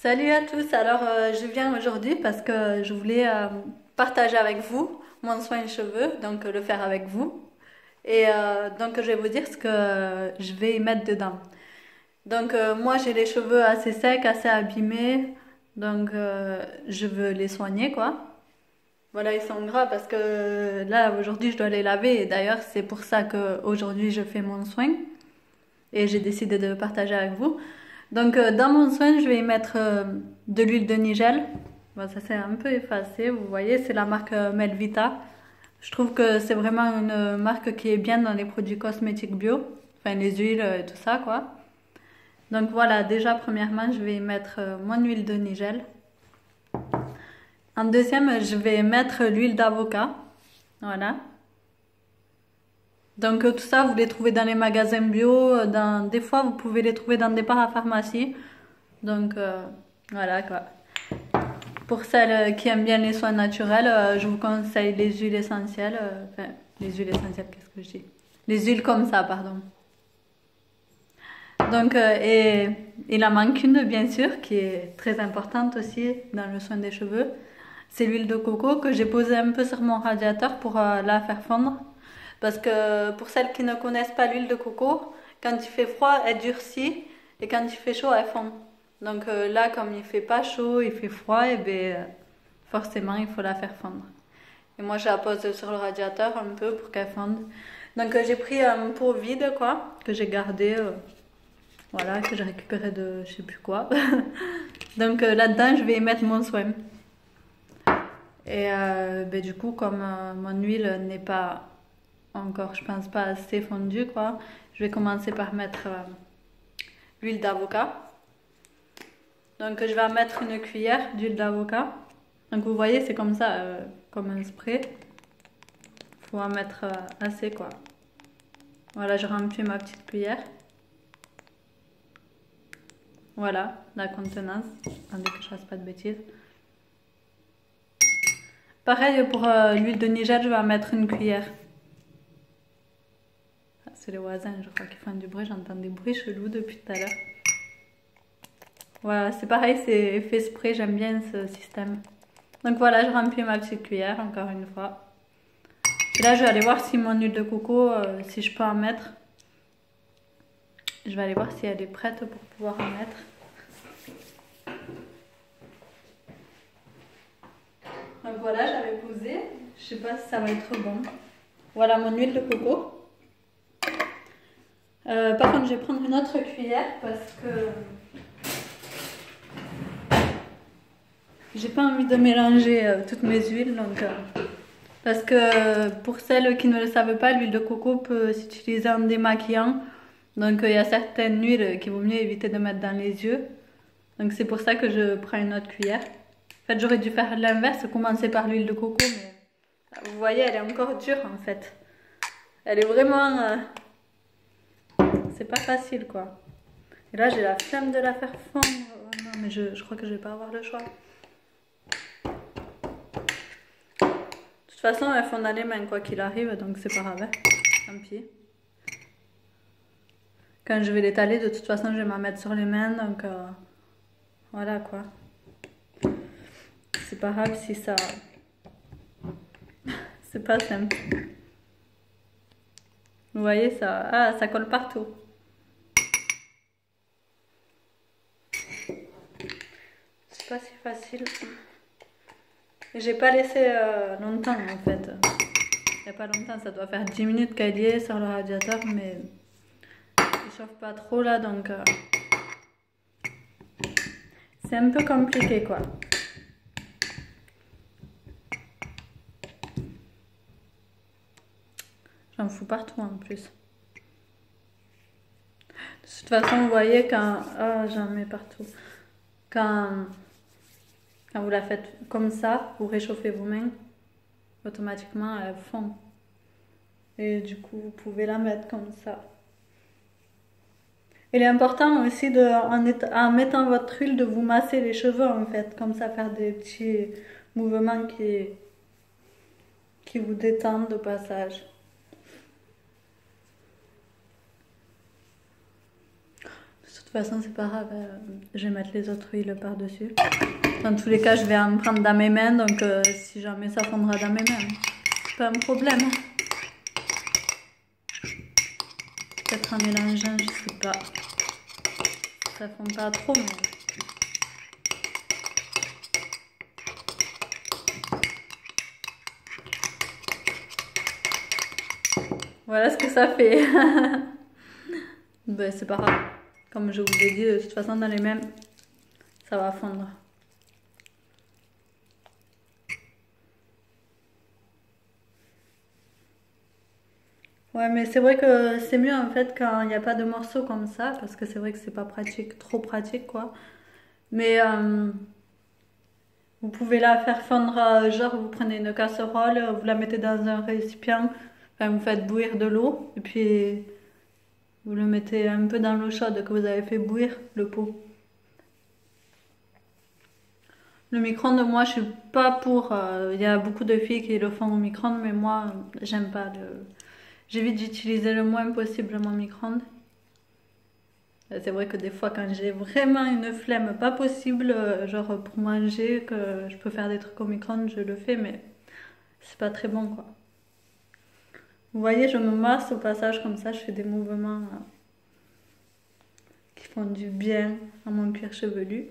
Salut à tous, alors je viens aujourd'hui parce que je voulais partager avec vous mon soin de cheveux, donc le faire avec vous. Et donc je vais vous dire ce que je vais y mettre dedans. Donc moi j'ai les cheveux assez secs, assez abîmés, donc je veux les soigner quoi. Voilà, ils sont gras parce que là aujourd'hui je dois les laver et d'ailleurs c'est pour ça que aujourd'hui je fais mon soin et j'ai décidé de le partager avec vous. Donc dans mon soin, je vais y mettre de l'huile de nigel. Bon, ça c'est un peu effacé, vous voyez, c'est la marque Melvita. Je trouve que c'est vraiment une marque qui est bien dans les produits cosmétiques bio, enfin les huiles et tout ça quoi. Donc voilà, déjà premièrement, je vais y mettre mon huile de nigel. En deuxième, je vais mettre l'huile d'avocat. Voilà. Donc tout ça, vous les trouvez dans les magasins bio, des fois vous pouvez les trouver dans des parapharmacies. Donc voilà quoi. Pour celles qui aiment bien les soins naturels, je vous conseille les huiles essentielles. Enfin, les huiles essentielles, qu'est-ce que je dis? Les huiles comme ça, pardon. Donc, et il en manque une, bien sûr, qui est très importante aussi dans le soin des cheveux. C'est l'huile de coco que j'ai posée un peu sur mon radiateur pour la faire fondre. Parce que pour celles qui ne connaissent pas l'huile de coco, quand il fait froid, elle durcit et quand il fait chaud, elle fond. Donc là, comme il fait pas chaud, il fait froid, et bien forcément, il faut la faire fondre. Et moi, je la pose sur le radiateur un peu pour qu'elle fonde. Donc j'ai pris un pot vide, quoi, que j'ai gardé, voilà, que j'ai récupéré de je sais plus quoi. Donc là-dedans, je vais y mettre mon soin. Et ben, du coup, comme mon huile n'est pas encore, je pense pas assez fondue, quoi, je vais commencer par mettre l'huile d'avocat. Donc je vais mettre une cuillère d'huile d'avocat. Donc vous voyez, c'est comme ça, comme un spray. Il faut en mettre assez quoi. Voilà, je remplis ma petite cuillère. Voilà, la contenance. Attendez que je fasse pas de bêtises. Pareil pour l'huile de nigel, je vais en mettre une cuillère. Ah, c'est les voisins, je crois qu'ils font du bruit. J'entends des bruits chelous depuis tout à l'heure. Voilà, c'est pareil, c'est effet spray, j'aime bien ce système. Donc voilà, je remplis ma petite cuillère encore une fois. Et là, je vais aller voir si mon huile de coco, si je peux en mettre. Je vais aller voir si elle est prête pour pouvoir en mettre. Donc voilà, j'avais posé. Je sais pas si ça va être bon. Voilà mon huile de coco. Par contre, je vais prendre une autre cuillère parce que j'ai pas envie de mélanger toutes mes huiles. Donc, parce que pour celles qui ne le savent pas, l'huile de coco peut s'utiliser en démaquillant. Donc il y a certaines huiles qu'il vaut mieux éviter de mettre dans les yeux. Donc c'est pour ça que je prends une autre cuillère. En fait, j'aurais dû faire l'inverse, commencer par l'huile de coco, mais vous voyez, elle est encore dure en fait. Elle est vraiment... c'est pas facile quoi. Et là, j'ai la flemme de la faire fondre. Oh, non, mais je crois que je vais pas avoir le choix. De toute façon, elle fond dans les mains quoi qu'il arrive, donc c'est pas grave. Hein. Tant pis. Quand je vais l'étaler, de toute façon, je vais m'en mettre sur les mains, donc voilà quoi. C'est pas grave si ça... c'est pas simple. Vous voyez ça? Ah, ça colle partout. C'est pas si facile. J'ai pas laissé longtemps en fait. Il n'y a pas longtemps, ça doit faire 10 minutes qu'elle y est sur le radiateur, mais il chauffe pas trop là, donc c'est un peu compliqué quoi. J'en fous partout en plus. De toute façon, vous voyez quand... oh, j'en mets partout. Quand vous la faites comme ça, vous réchauffez vos mains, automatiquement elles fond. Et du coup, vous pouvez la mettre comme ça. Il est important aussi, en mettant votre huile, de vous masser les cheveux en fait. Comme ça, faire des petits mouvements qui vous détendent au passage. De toute toute façon, c'est pas grave, je vais mettre les autres huiles par-dessus. Dans tous les cas, je vais en prendre dans mes mains, donc si jamais ça fondra dans mes mains, c'est pas un problème. Peut-être en mélangeant, je sais pas. Ça fond pas trop, mais... Voilà ce que ça fait. Ben, c'est pas grave. Comme je vous ai dit, de toute façon, dans les mêmes, ça va fondre. Ouais, mais c'est vrai que c'est mieux en fait quand il n'y a pas de morceaux comme ça, parce que c'est vrai que c'est pas pratique, trop pratique quoi. Mais vous pouvez la faire fondre, genre vous prenez une casserole, vous la mettez dans un récipient, enfin vous faites bouillir de l'eau, et puis vous le mettez un peu dans l'eau chaude que vous avez fait bouillir, le pot. Le micro-ondes, moi je suis pas pour, il y a beaucoup de filles qui le font au micro-ondes, mais moi j'aime pas le... J'évite d'utiliser le moins possible mon micro-ondes. C'est vrai que des fois, quand j'ai vraiment une flemme pas possible, genre pour manger, que je peux faire des trucs au micro-ondes, je le fais, mais c'est pas très bon quoi. Vous voyez, je me masse au passage comme ça, je fais des mouvements qui font du bien à mon cuir chevelu.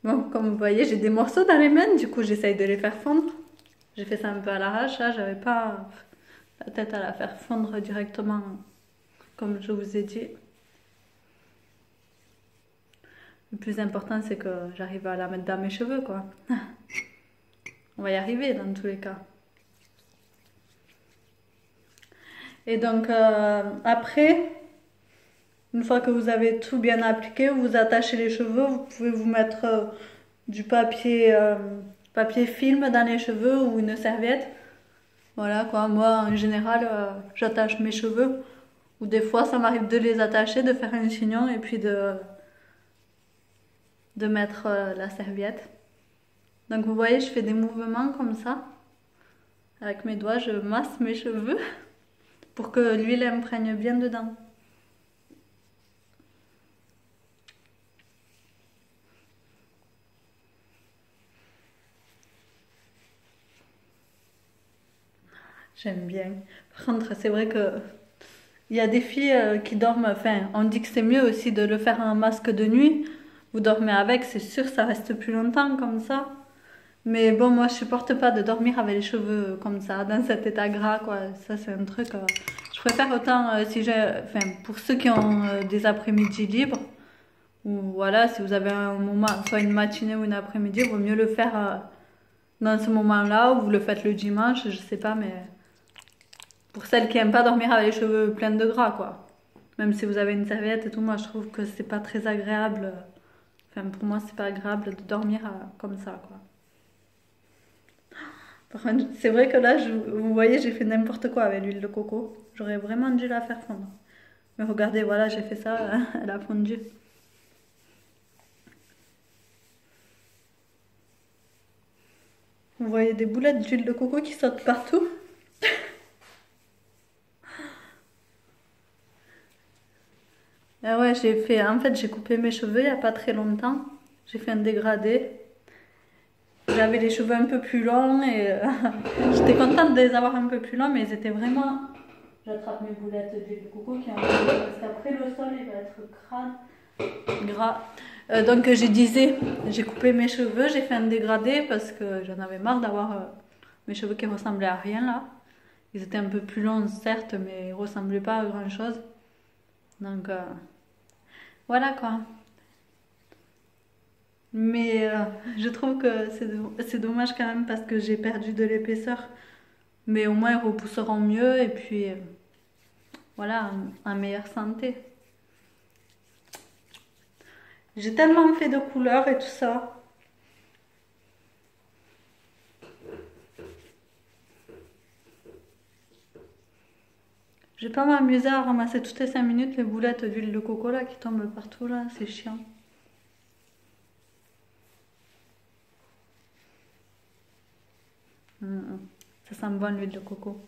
Bon, comme vous voyez, j'ai des morceaux dans les mains, du coup j'essaye de les faire fondre. J'ai fait ça un peu à l'arrache, là, j'avais pas la tête à la faire fondre directement, comme je vous ai dit. Le plus important, c'est que j'arrive à la mettre dans mes cheveux, quoi. On va y arriver dans tous les cas. Et donc, après, une fois que vous avez tout bien appliqué, vous attachez les cheveux, vous pouvez vous mettre du papier film dans les cheveux ou une serviette. Voilà, quoi. Moi, en général, j'attache mes cheveux. Ou des fois, ça m'arrive de les attacher, de faire un chignon et puis de mettre la serviette. Donc vous voyez, je fais des mouvements comme ça. Avec mes doigts, je masse mes cheveux pour que l'huile imprègne bien dedans. J'aime bien. Par contre, c'est vrai que il y a des filles qui dorment, enfin, on dit que c'est mieux aussi de le faire en masque de nuit. Vous dormez avec, c'est sûr, ça reste plus longtemps comme ça. Mais bon, moi, je supporte pas de dormir avec les cheveux comme ça, dans cet état gras, quoi. Ça, c'est un truc. Je préfère autant, si j'ai, enfin, pour ceux qui ont des après-midi libres, ou voilà, si vous avez un moment, soit une matinée ou une après-midi, il vaut mieux le faire dans ce moment-là, ou vous le faites le dimanche, je sais pas, mais pour celles qui aiment pas dormir avec les cheveux pleins de gras, quoi. Même si vous avez une serviette et tout, moi, je trouve que c'est pas très agréable. Enfin, pour moi, c'est pas agréable de dormir comme ça, quoi. Par contre, c'est vrai que là, vous voyez, j'ai fait n'importe quoi avec l'huile de coco. J'aurais vraiment dû la faire fondre. Mais regardez, voilà, j'ai fait ça, elle a fondu. Vous voyez des boulettes d'huile de coco qui sautent partout. Ah ouais, j'ai fait, en fait, j'ai coupé mes cheveux il n'y a pas très longtemps. J'ai fait un dégradé. J'avais les cheveux un peu plus longs et j'étais contente de les avoir un peu plus longs, mais ils étaient vraiment... J'attrape mes boulettes d'huile de coco qui ont parce qu'après le sol il va être crade, gras. Donc je disais, j'ai coupé mes cheveux, j'ai fait un dégradé parce que j'en avais marre d'avoir mes cheveux qui ressemblaient à rien là. Ils étaient un peu plus longs certes, mais ils ressemblaient pas à grand chose. Donc voilà quoi. Mais je trouve que c'est dommage quand même parce que j'ai perdu de l'épaisseur. Mais au moins ils repousseront mieux et puis voilà, en meilleure santé. J'ai tellement fait de couleurs et tout ça. Je vais pas m'amuser à ramasser toutes les 5 minutes les boulettes d'huile de coco là qui tombent partout là, c'est chiant. Ça sent bon l'huile de coco.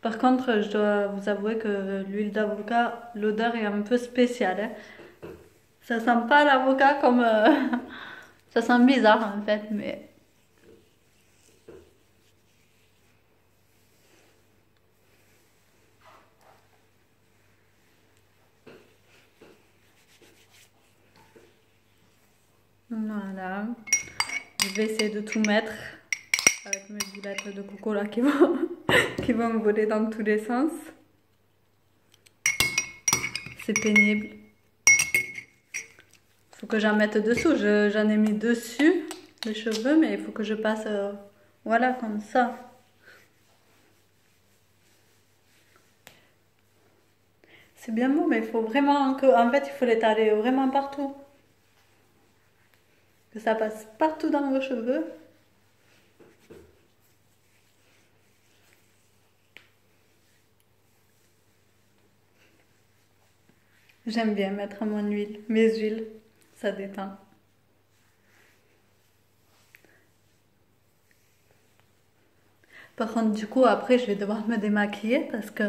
Par contre, je dois vous avouer que l'huile d'avocat, l'odeur est un peu spéciale, hein. Ça sent pas l'avocat comme... ça sent bizarre en fait, mais... Voilà. Je vais essayer de tout mettre avec mes boulettes de coco là qui vont, qui vont me voler dans tous les sens. C'est pénible. Faut que j'en mette dessous. J'en ai mis dessus les cheveux, mais il faut que je passe voilà comme ça. C'est bien beau, mais il faut vraiment que, en fait, il faut l'étaler vraiment partout. Que ça passe partout dans vos cheveux. J'aime bien mettre mon huile, mes huiles, ça détend. Par contre, du coup, après, je vais devoir me démaquiller parce que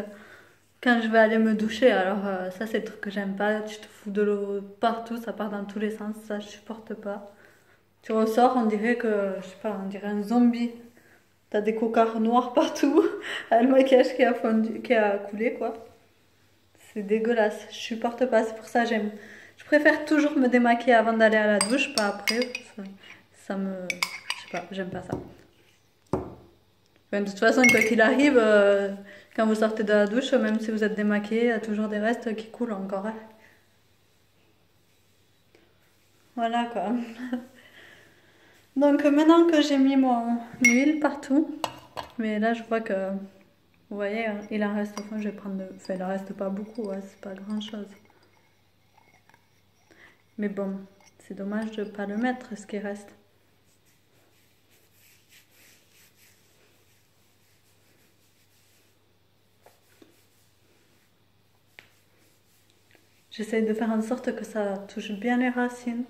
quand je vais aller me doucher, alors ça, c'est le truc que j'aime pas. Tu te fous de l'eau partout, ça part dans tous les sens, ça, je supporte pas. Tu ressors, on dirait que, je sais pas, on dirait un zombie. T'as des cocards noirs partout, le maquillage qui a fondu, qui a coulé, quoi. C'est dégueulasse, je supporte pas, c'est pour ça que j'aime. Je préfère toujours me démaquiller avant d'aller à la douche, pas après. Ça me... Je sais pas, j'aime pas ça. Enfin, de toute façon, quoi qu'il arrive, quand vous sortez de la douche, même si vous êtes démaquillé, il y a toujours des restes qui coulent encore, hein. Voilà quoi. Donc maintenant que j'ai mis mon huile partout, mais là je vois que, vous voyez, hein, il en reste au fond, je vais prendre, enfin il en reste pas beaucoup, hein, c'est pas grand chose. Mais bon, c'est dommage de pas le mettre ce qui reste. J'essaye de faire en sorte que ça touche bien les racines.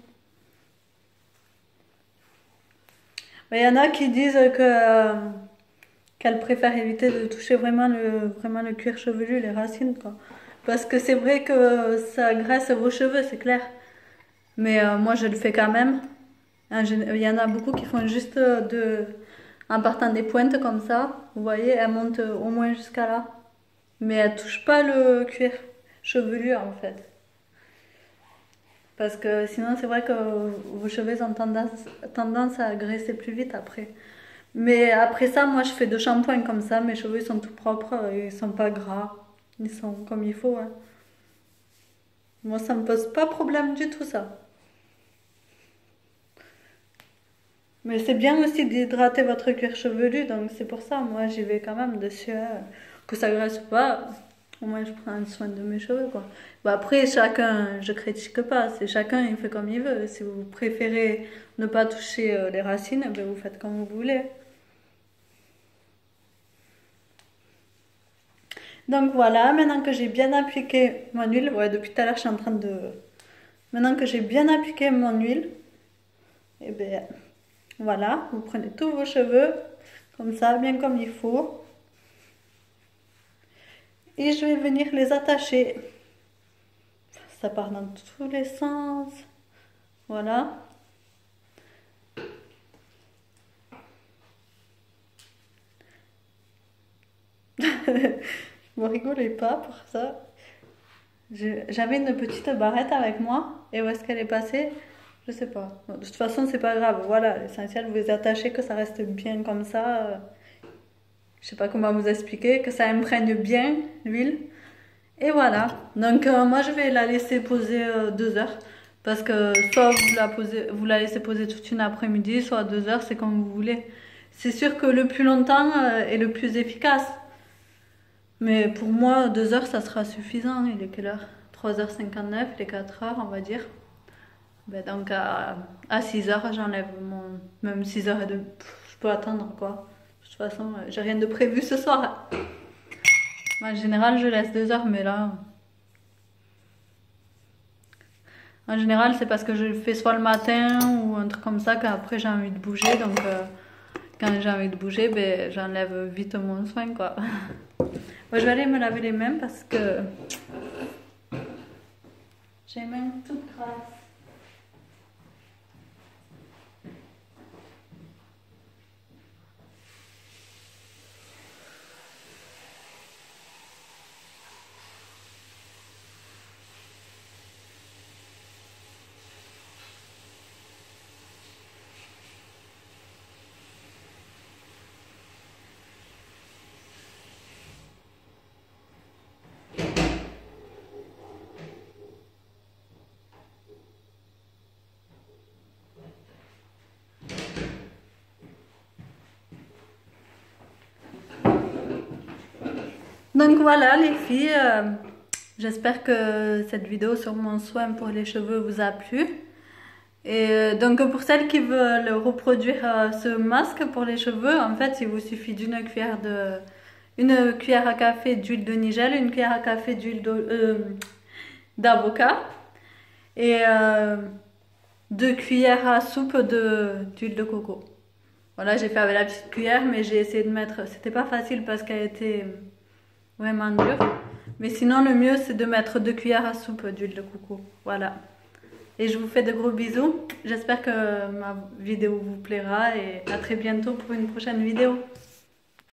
Il y en a qui disent que qu'elles préfèrent éviter de toucher vraiment le cuir chevelu, les racines, quoi. Parce que c'est vrai que ça graisse vos cheveux, c'est clair. Mais moi, je le fais quand même. Il y en a beaucoup qui font juste en partant des pointes comme ça. Vous voyez, elles montent au moins jusqu'à là. Mais elles touchent pas le cuir chevelu, en fait. Parce que sinon, c'est vrai que vos cheveux ont tendance à graisser plus vite après. Mais après ça, moi, je fais deux shampoings comme ça. Mes cheveux ils sont tout propres, ils sont pas gras. Ils sont comme il faut, hein. Moi, ça me pose pas problème du tout, ça. Mais c'est bien aussi d'hydrater votre cuir chevelu, donc c'est pour ça, moi, j'y vais quand même dessus, hein. Que ça graisse ou pas, au moins je prends soin de mes cheveux, quoi. Bah, après, chacun, je critique pas, c'est chacun, il fait comme il veut. Si vous préférez ne pas toucher les racines, ben, vous faites comme vous voulez. Donc voilà, maintenant que j'ai bien appliqué mon huile, ouais, depuis tout à l'heure, je suis en train de... Maintenant que j'ai bien appliqué mon huile, et ben voilà, vous prenez tous vos cheveux, comme ça, bien comme il faut. Et je vais venir les attacher. Ça part dans tous les sens. Voilà. Vous rigolez pas pour ça. J'avais une petite barrette avec moi. Et où est-ce qu'elle est passée? Je sais pas. Bon, de toute façon, c'est pas grave. Voilà, l'essentiel, vous les attachez, que ça reste bien comme ça. Je sais pas comment vous expliquer, que ça imprègne bien l'huile. Et voilà. Donc moi, je vais la laisser poser 2 heures. Parce que soit vous la laissez poser toute une après-midi, soit 2 heures, c'est comme vous voulez. C'est sûr que le plus longtemps est le plus efficace. Mais pour moi, 2 heures, ça sera suffisant. Il est quelle heure? 3h59, il est 4 heures, on va dire. Ben donc à 6 heures, j'enlève mon... Même 6 heures et demie, je peux attendre, quoi. De toute façon, j'ai rien de prévu ce soir. En général, je laisse 2 heures, mais là... En général, c'est parce que je le fais soit le matin ou un truc comme ça, qu'après j'ai envie de bouger. Donc quand j'ai envie de bouger, ben, j'enlève vite mon soin, quoi. Bon, je vais aller me laver les mains parce que j'ai les mains toutes grasses. Donc voilà les filles, j'espère que cette vidéo sur mon soin pour les cheveux vous a plu. Et donc pour celles qui veulent reproduire ce masque pour les cheveux, en fait il vous suffit une cuillère à café d'huile de nigel, une cuillère à café d'huile d'avocat et 2 cuillères à soupe d'huile de coco. Voilà, j'ai fait avec la petite cuillère, mais j'ai essayé de mettre, c'était pas facile parce qu'elle était vraiment dure. Mais sinon le mieux c'est de mettre 2 cuillères à soupe d'huile de coco. Voilà. Et je vous fais de gros bisous. J'espère que ma vidéo vous plaira et à très bientôt pour une prochaine vidéo.